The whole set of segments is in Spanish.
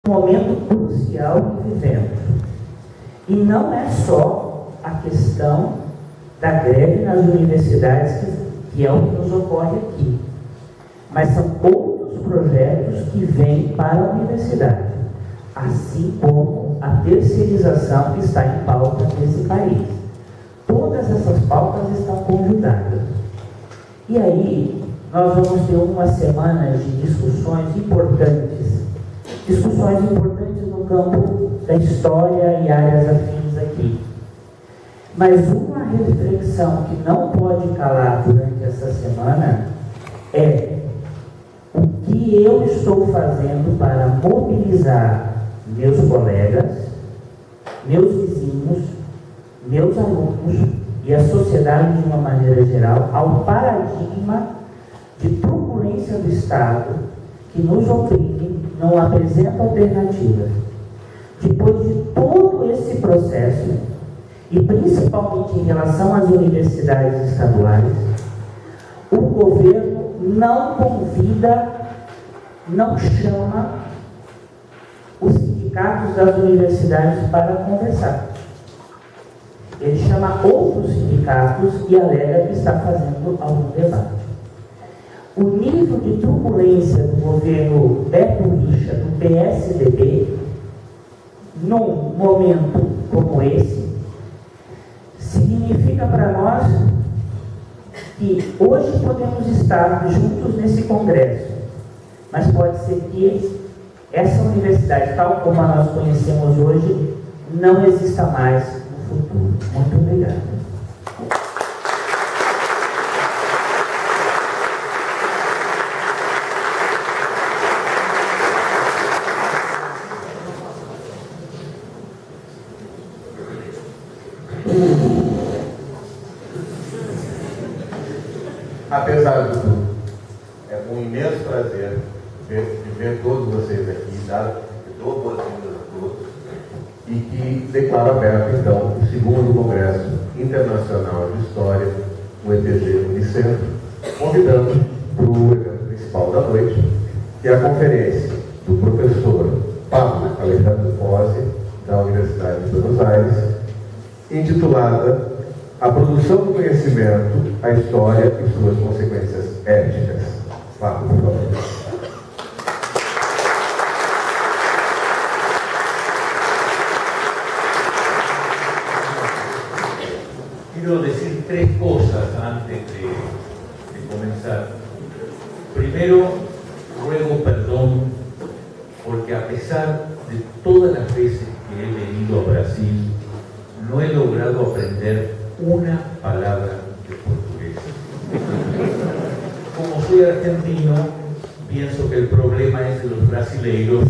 momento crucial que vivemos. E não é só a questão da greve nas universidades, que é o que nos ocorre aqui, mas são outros projetos que vêm para a universidade, assim como a terceirização que está em pauta nesse país. Todas essas pautas estão conjugadas. E aí, nós vamos ter uma semana de discussões importantes no campo da história e áreas afins aqui. Mas uma reflexão que não pode calar durante essa semana é o que eu estou fazendo para mobilizar meus colegas, meus vizinhos, meus alunos e a sociedade de uma maneira geral ao paradigma de truculência do Estado que nos oprime, não apresenta alternativas. Depois de todo esse processo, e principalmente em relação às universidades estaduais, o governo não convida, não chama os sindicatos das universidades para conversar. Ele chama outros sindicatos e alega que está fazendo algum debate. O nível de turbulência do governo Beto Richa, do PSDB, num momento como esse, significa para nós que hoje podemos estar juntos nesse congresso, mas pode ser que essa universidade, tal como a nós conhecemos hoje, não exista mais no futuro. Muito obrigado. Apesar de tudo, é um imenso prazer ver todos vocês aqui, dado que dou boas-vindas a todos, e que declaro aberto, então, o segundo Congresso Internacional de História, o ETG Unicentro, convidando para o evento principal da noite, que é a conferência do professor Pablo Alejandro Pozzi, da Universidade de Buenos Aires, intitulada A Produção do Conhecimento, a História e suas Consequências Éticas. Pablo, por favor. Quiero decir tres cosas antes de comenzar. Primero, ruego perdón porque a pesar de todas las veces que he venido a Brasil, no he logrado aprender una palabra de portugués. Como soy argentino, pienso que el problema es de los brasileiros.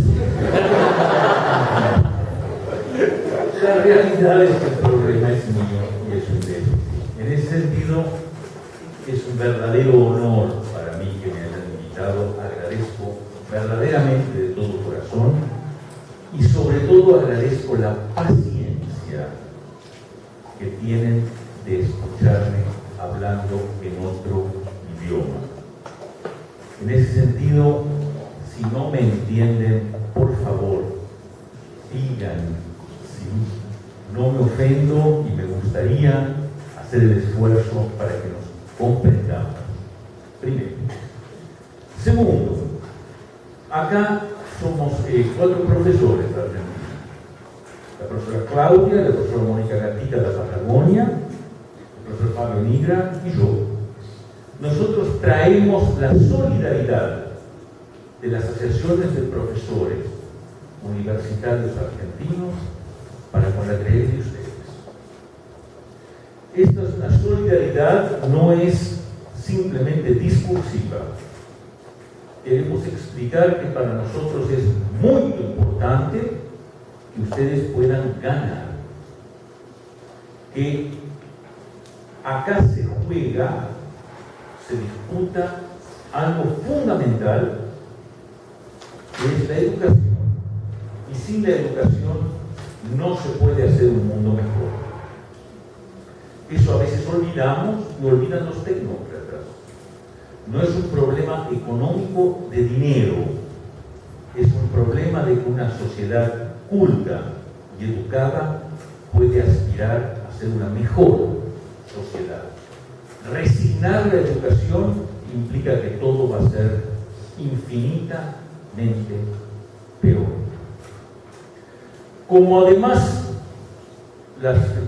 La realidad es que el problema es mío y es un déficit. En ese sentido, es un verdadero honor para mí que me hayan invitado. Agradezco verdaderamente de todo corazón y sobre todo agradezco la paciencia que tienen de escucharme hablando en otro idioma. En ese sentido, si no me entienden, por favor, digan, ¿sí? No me ofendo y me gustaría hacer el esfuerzo para que nos comprendamos. Primero. Segundo, acá somos 4 profesores de Argentina. La profesora Claudia, la profesora Mónica Gatita de la Patagonia, el profesor Fabio Nigra y yo. Nosotros traemos la solidaridad de las asociaciones de profesores universitarios argentinos para con la greve de ustedes. Esta es una solidaridad, no es simplemente discursiva. Queremos explicar que para nosotros es muy importante que ustedes puedan ganar, que acá se juega, se disputa algo fundamental, que es la educación, y sin la educación no se puede hacer un mundo mejor. Eso a veces olvidamos y olvidan los tecnócratas. No es un problema económico de dinero, es un problema de que una sociedad culta y educada puede aspirar a ser una mejor sociedad. Resignar la educación implica que todo va a ser infinitamente peor. Como además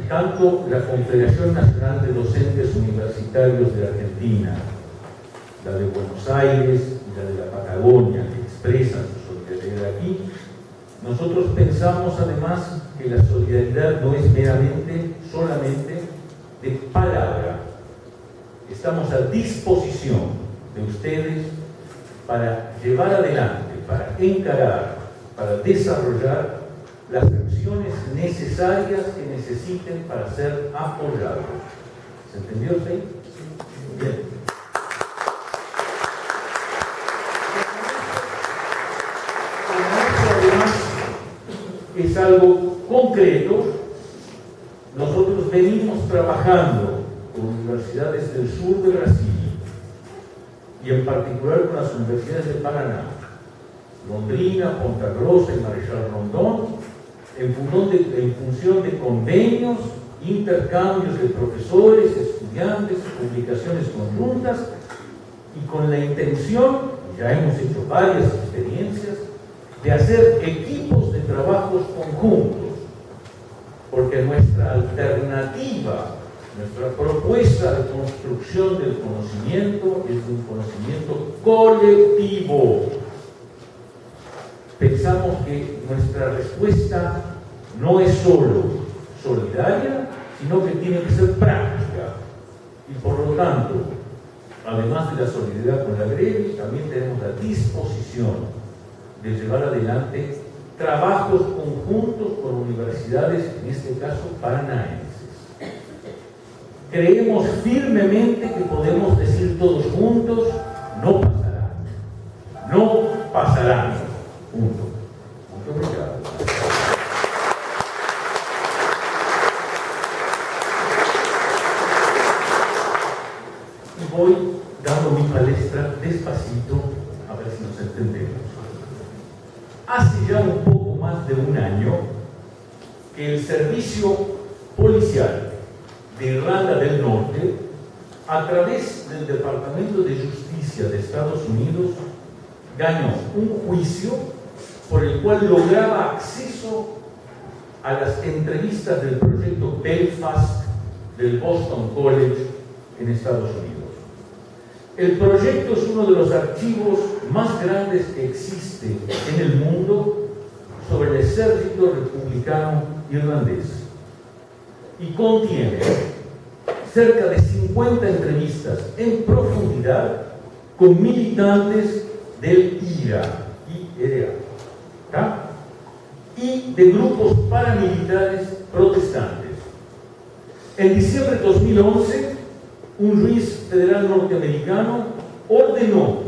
tanto la Confederación Nacional de Docentes Universitarios de Argentina, la de Buenos Aires y la de la Patagonia, que expresan su solidaridad aquí, nosotros pensamos además que la solidaridad no es solamente de palabra. Estamos a disposición de ustedes para llevar adelante, para encarar, para desarrollar las acciones necesarias que necesiten para ser apoyados. ¿Se entendió usted? Bien. Además, es algo concreto. Nosotros venimos trabajando con universidades del sur de Brasil y en particular con las universidades de Paraná, Londrina, Ponta Grossa y Marechal Rondón, en función de convenios, intercambios de profesores, estudiantes, publicaciones conjuntas y con la intención, ya hemos hecho varias experiencias, de hacer equipos de trabajos conjuntos, porque nuestra alternativa, nuestra propuesta de construcción del conocimiento es un conocimiento colectivo. Pensamos que nuestra respuesta no es solo solidaria, sino que tiene que ser práctica. Y por lo tanto, además de la solidaridad con la greve, también tenemos la disposición de llevar adelante trabajos conjuntos con universidades, en este caso paranaenses. Creemos firmemente que podemos decir todos juntos, no pasará. No pasarán. Punto. Muito obrigado. Y voy dando mi palestra despacito, a ver si nos entendemos. Hace ya un poco más de un año que el servicio policial de Irlanda del Norte, a través del Departamento de Justicia de Estados Unidos, ganó un juicio por el cual lograba acceso a las entrevistas del proyecto Belfast del Boston College en Estados Unidos. El proyecto es uno de los archivos más grandes que existe en el mundo sobre el ejército republicano irlandés y contiene cerca de 50 entrevistas en profundidad con militantes del IRA y de grupos paramilitares protestantes. En diciembre de 2011, un juez federal norteamericano ordenó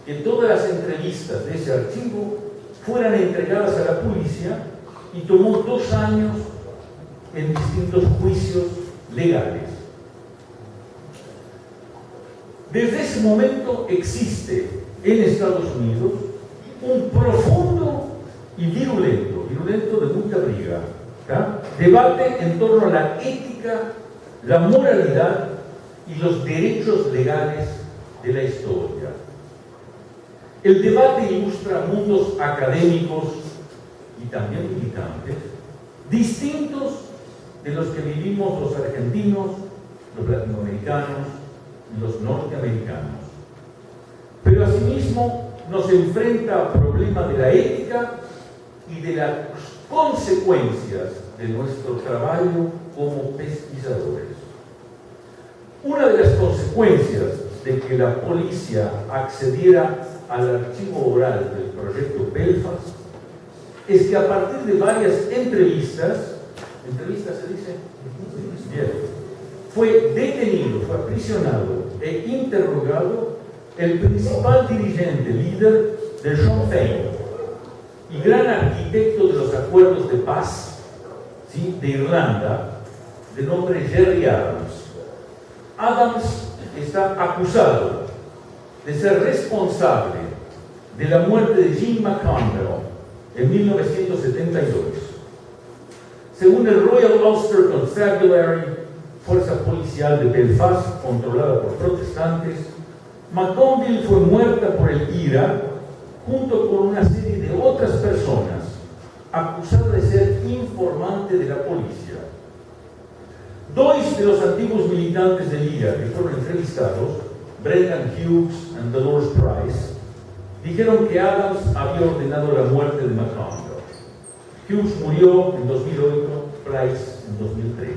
que todas las entrevistas de ese archivo fueran entregadas a la policía y tomó 2 años en distintos juicios legales. Desde ese momento existe en Estados Unidos un profundo y virulento de mucha briga, debate en torno a la ética, la moralidad y los derechos legales de la historia. El debate ilustra mundos académicos y también militantes distintos de los que vivimos los argentinos, los latinoamericanos y los norteamericanos. Pero asimismo nos enfrenta al problema de la ética y de las consecuencias de nuestro trabajo como pesquisadores. Una de las consecuencias de que la policía accediera al archivo oral del proyecto Belfast es que a partir de varias entrevistas se dice, bien, fue detenido, fue aprisionado e interrogado el principal dirigente, líder de Sinn Féin y gran arquitecto de los acuerdos de paz, ¿sí?, de Irlanda, de nombre Gerry Adams. Adams está acusado de ser responsable de la muerte de Jim McConville en 1972. Según el Royal Ulster Constabulary, fuerza policial de Belfast controlada por protestantes, McConville fue muerta por el IRA junto con una serie de otras personas acusada de ser informante de la policía. Dos de los antiguos militantes del IRA que fueron entrevistados, Brendan Hughes y Dolores Price, dijeron que Adams había ordenado la muerte de McConville. Hughes murió en 2008, Price en 2003.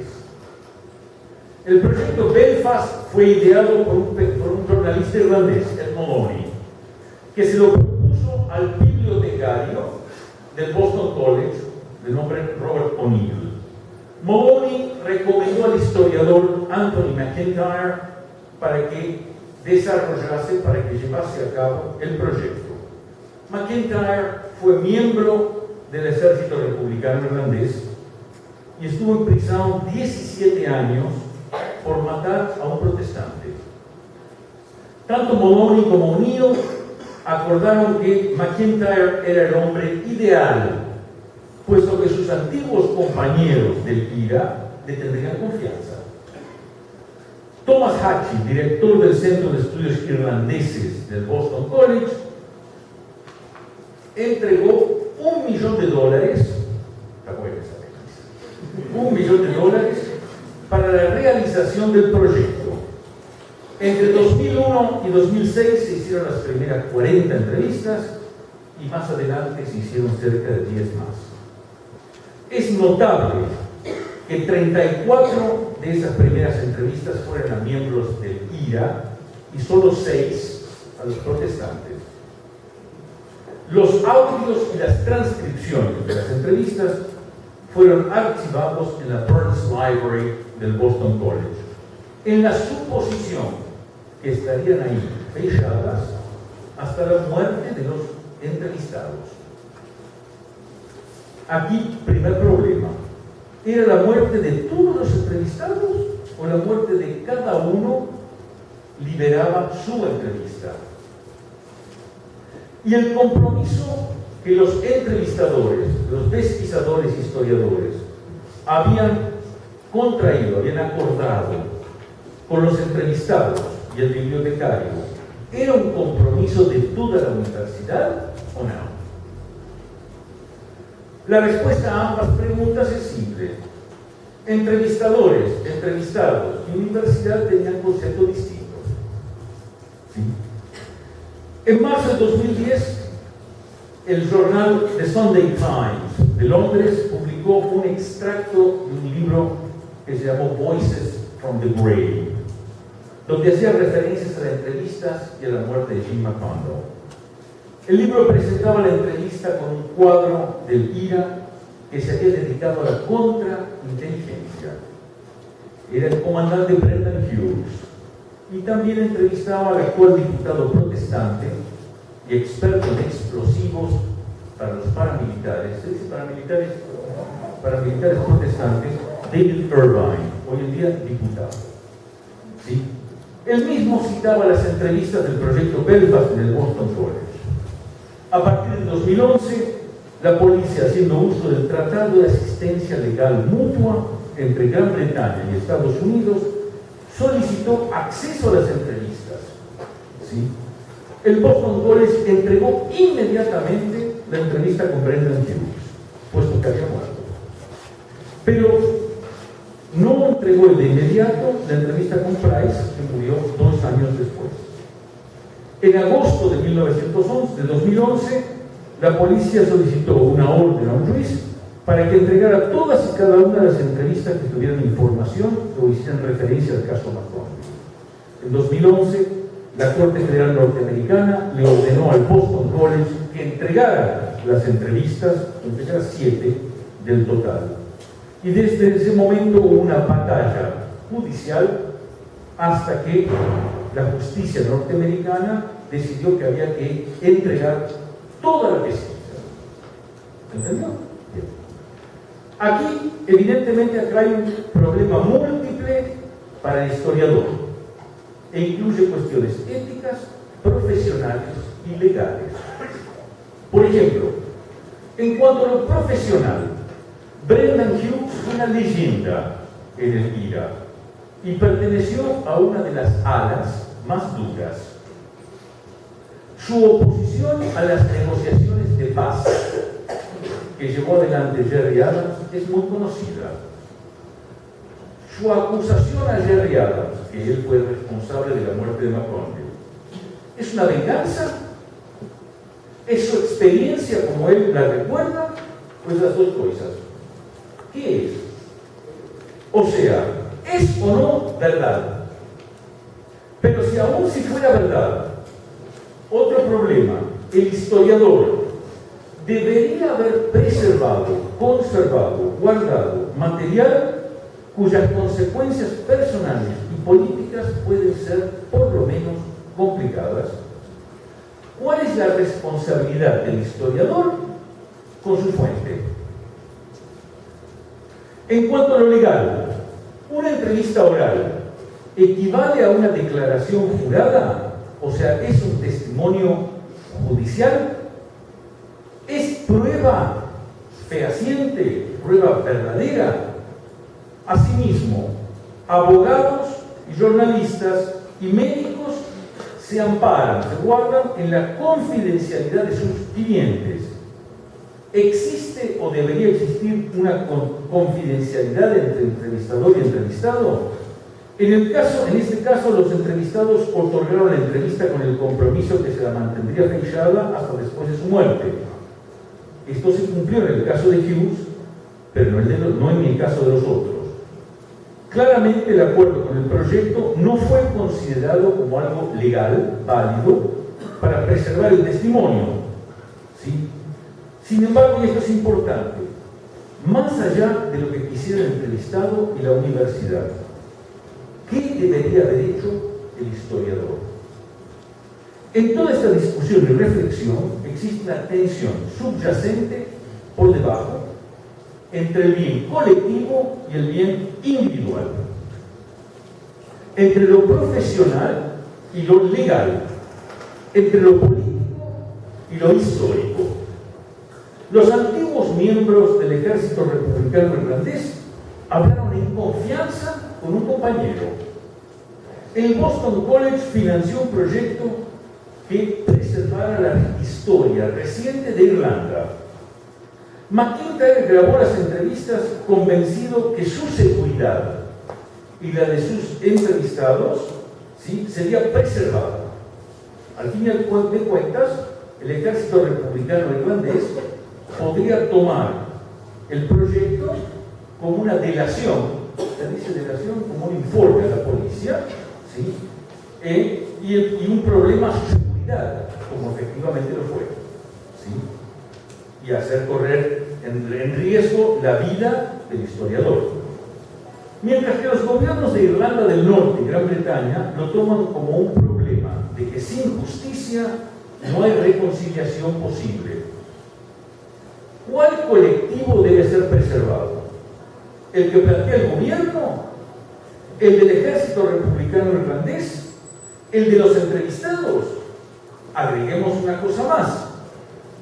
El proyecto Belfast fue ideado por un jornalista irlandés, Ed Moloney, que se lo propuso al bibliotecario del Boston College, de nombre Robert O'Neill. Moloney recomendó al historiador Anthony McIntyre para que llevase a cabo el proyecto. McIntyre fue miembro del ejército republicano irlandés y estuvo en prisión 17 años por matar a un protestante. Tanto Moloney como O'Neill acordaron que McIntyre era el hombre ideal, puesto que sus antiguos compañeros del IRA le tendrían confianza. Thomas Hatchie, director del Centro de Estudios Irlandeses del Boston College, entregó $1 millón, $1 millón para la realización del proyecto. Entre 2001 y 2006 se hicieron las primeras 40 entrevistas y más adelante se hicieron cerca de 10 más. Es notable que 34 de esas primeras entrevistas fueron a miembros del IRA y solo 6 a los protestantes. Los audios y las transcripciones de las entrevistas fueron archivados en la Burns Library del Boston College, en la suposición que estarían ahí fechadas hasta la muerte de los entrevistados. Aquí, primer problema. ¿Era la muerte de todos los entrevistados o la muerte de cada uno liberaba su entrevista? Y el compromiso que los entrevistadores, los pesquisadores e historiadores habían contraído, habían acordado con los entrevistados y el bibliotecario, ¿era un compromiso de toda la universidad o no? La respuesta a ambas preguntas es simple. Entrevistadores, entrevistados y universidad tenían conceptos distintos. ¿Sí? En marzo de 2010, el jornal The Sunday Times de Londres publicó un extracto de un libro que se llamó Voices from the Grave, donde hacía referencias a las entrevistas y a la muerte de Jim McConville. El libro presentaba la entrevista con un cuadro del IRA que se había dedicado a la contrainteligencia. Era el comandante Brendan Hughes y también entrevistaba al actual diputado protestante y experto en explosivos para los paramilitares, paramilitares protestantes, David Irvine, hoy en día diputado. ¿Sí? Él mismo citaba las entrevistas del proyecto Belfast en el Boston College. A partir de 2011, la policía, haciendo uso del Tratado de Asistencia Legal Mutua entre Gran Bretaña y Estados Unidos, solicitó acceso a las entrevistas. ¿Sí? El Boston College entregó inmediatamente la entrevista con Brendan Hughes, puesto que había muerto. Pero no entregó de inmediato la entrevista con Price, que murió 2 años después. En agosto de 2011, la policía solicitó una orden a un juez para que entregara todas y cada una de las entrevistas que tuvieran información o hicieran referencia al caso McConville. En 2011, la Corte Federal Norteamericana le ordenó al Boston College que entregara las entrevistas, entregara 7 del total. Y desde ese momento hubo una batalla judicial hasta que la justicia norteamericana decidió que había que entregar toda la pesquisa. ¿Entendió? Bien. Aquí, evidentemente, acá hay un problema múltiple para el historiador e incluye cuestiones éticas, profesionales y legales. Por ejemplo, en cuanto a lo profesional, Brendan Hughes fue una leyenda en el IRA y perteneció a una de las alas más duras. Su oposición a las negociaciones de paz que llevó adelante Gerry Adams es muy conocida. Su acusación a Gerry Adams, que él fue responsable de la muerte de McConnell, ¿es una venganza? ¿Es su experiencia como él la recuerda? Pues las dos cosas. ¿Qué es? O sea, ¿es o no verdad? Pero si aún si fuera verdad, otro problema, el historiador debería haber preservado, conservado, guardado material cuyas consecuencias personales y políticas pueden ser por lo menos complicadas. ¿Cuál es la responsabilidad del historiador con su fuente? En cuanto a lo legal, una entrevista oral equivale a una declaración jurada, o sea, es un testimonio judicial, es prueba fehaciente, prueba verdadera. Asimismo, abogados y jornalistas y médicos se amparan, se guardan en la confidencialidad de sus clientes. ¿Existe o debería existir una confidencialidad entre entrevistador y entrevistado? En este caso, los entrevistados otorgaron la entrevista con el compromiso que se la mantendría fechada hasta después de su muerte. Esto se cumplió en el caso de Hughes, pero no en el caso de los otros. Claramente, el acuerdo con el proyecto no fue considerado como algo legal, válido, para preservar el testimonio. ¿Sí? Sin embargo, y esto es importante, más allá de lo que quisiera el entrevistado y la universidad, ¿qué debería haber hecho el historiador? En toda esta discusión y reflexión existe una tensión subyacente por debajo entre el bien colectivo y el bien individual, entre lo profesional y lo legal, entre lo político y lo histórico. Los antiguos miembros del ejército republicano irlandés hablaron en confianza con un compañero. El Boston College financió un proyecto que preservara la historia reciente de Irlanda. McIntyre grabó las entrevistas convencido que su seguridad y la de sus entrevistados, ¿sí?, sería preservada. Al fin y al cabo de cuentas, el ejército republicano irlandés podría tomar el proyecto como una delación, se dice delación como un informe a la policía, ¿sí?, y un problema a su seguridad, como efectivamente lo fue, ¿sí?, y hacer correr en riesgo la vida del historiador. Mientras que los gobiernos de Irlanda del Norte y Gran Bretaña lo toman como un problema de que sin justicia no hay reconciliación posible. ¿Cuál colectivo debe ser preservado? ¿El que plantea el gobierno? ¿El del ejército republicano irlandés? ¿El de los entrevistados? Agreguemos una cosa más.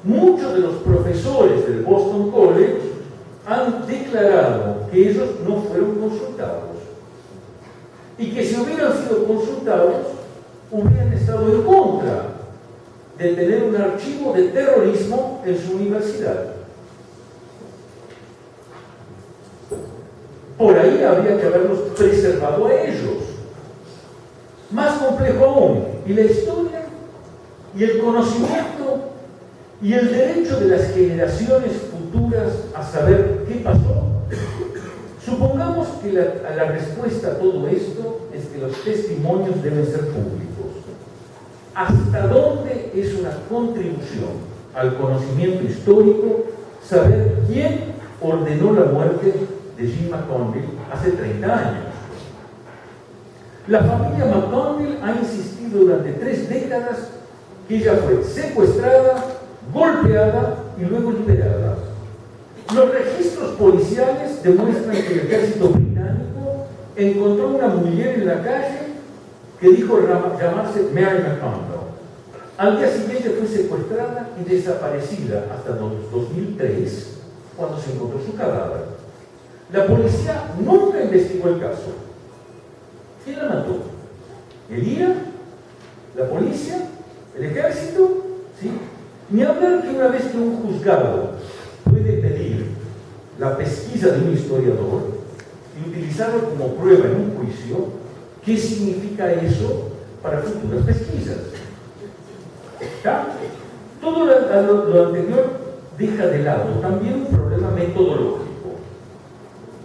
Muchos de los profesores del Boston College han declarado que ellos no fueron consultados y que si hubieran sido consultados hubieran estado en contra de tener un archivo de terrorismo en su universidad. Por ahí habría que haberlos preservado a ellos. Más complejo aún, y la historia y el conocimiento y el derecho de las generaciones futuras a saber qué pasó. Supongamos que la respuesta a todo esto es que los testimonios deben ser públicos. ¿Hasta dónde es una contribución al conocimiento histórico saber quién ordenó la muerte de Jim McConville hace 30 años? La familia McConville ha insistido durante 3 décadas que ella fue secuestrada, golpeada y luego liberada. Los registros policiales demuestran que el ejército británico encontró una mujer en la calle que dijo llamarse Mary McConnell. Al día siguiente fue secuestrada y desaparecida hasta 2003, cuando se encontró su cadáver. La policía nunca investigó el caso. ¿Quién la mató? ¿El IRA? ¿La policía? ¿El ejército? ¿Sí? Ni hablar que una vez que un juzgado puede pedir la pesquisa de un historiador y utilizarlo como prueba en un juicio, ¿qué significa eso para futuras pesquisas? ¿Ya? Todo lo anterior deja de lado también un problema metodológico.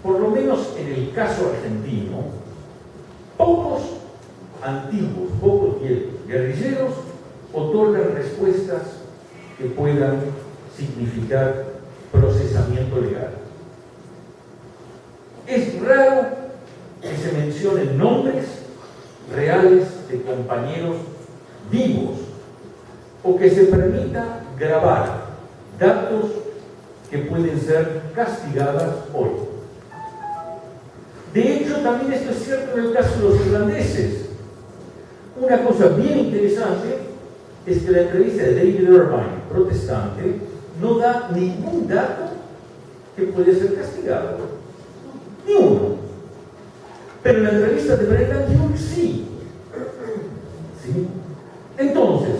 Por lo menos en el caso argentino, pocos antiguos, pocos guerrilleros otorgan respuestas que puedan significar procesamiento legal. Es raro que se mencionen nombres reales de compañeros vivos o que se permita grabar datos que pueden ser castigadas hoy. De hecho, también esto es cierto en el caso de los irlandeses. Una cosa bien interesante es que la entrevista de David Irvine, protestante, no da ningún dato que puede ser castigado. Ni uno. Pero en la entrevista de Brendan Hughes sí. ¿Sí? Entonces,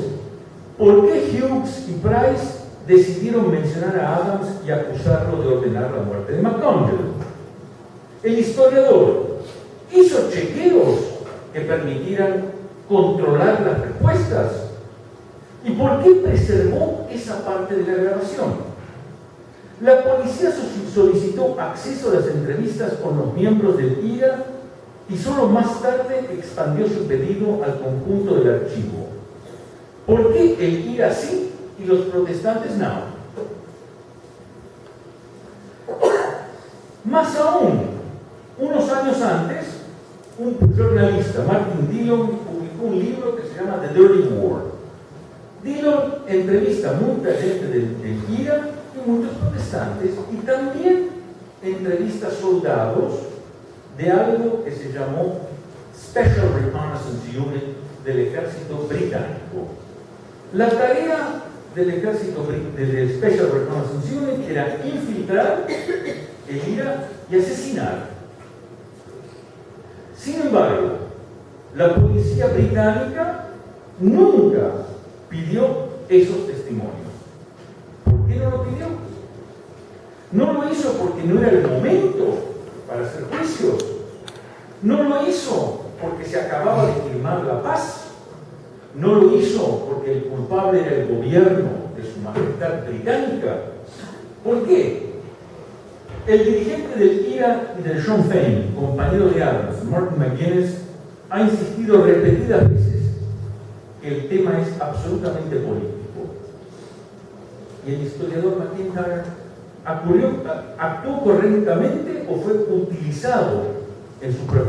¿por qué Hughes y Price decidieron mencionar a Adams y acusarlo de ordenar la muerte de McConville? El historiador hizo chequeos que permitieran controlar las respuestas. ¿Y por qué preservó esa parte de la grabación? La policía solicitó acceso a las entrevistas con los miembros del IRA y solo más tarde expandió su pedido al conjunto del archivo. ¿Por qué el IRA sí y los protestantes no? Más aún, unos años antes, un jornalista, Martin Dillon, publicó un libro que se llama The Dirty War. Dillon entrevista a mucha gente del IRA y muchos protestantes, y también entrevista soldados de algo que se llamó Special Reconnaissance Unit del ejército británico. La tarea del ejército del Special Reconnaissance Unit era infiltrar el IRA y asesinar. Sin embargo, la policía británica nunca pidió esos testimonios. ¿Por qué no lo pidió? No lo hizo porque no era el momento para hacer juicios. No lo hizo porque se acababa de firmar la paz. No lo hizo porque el culpable era el gobierno de su majestad británica. ¿Por qué? El dirigente del IRA y del Sinn Féin, compañero de armas, Martin McGuinness, ha insistido repetidas veces que el tema es absolutamente político. Y el historiador McIntyre actuó correctamente o fue utilizado en su profesión.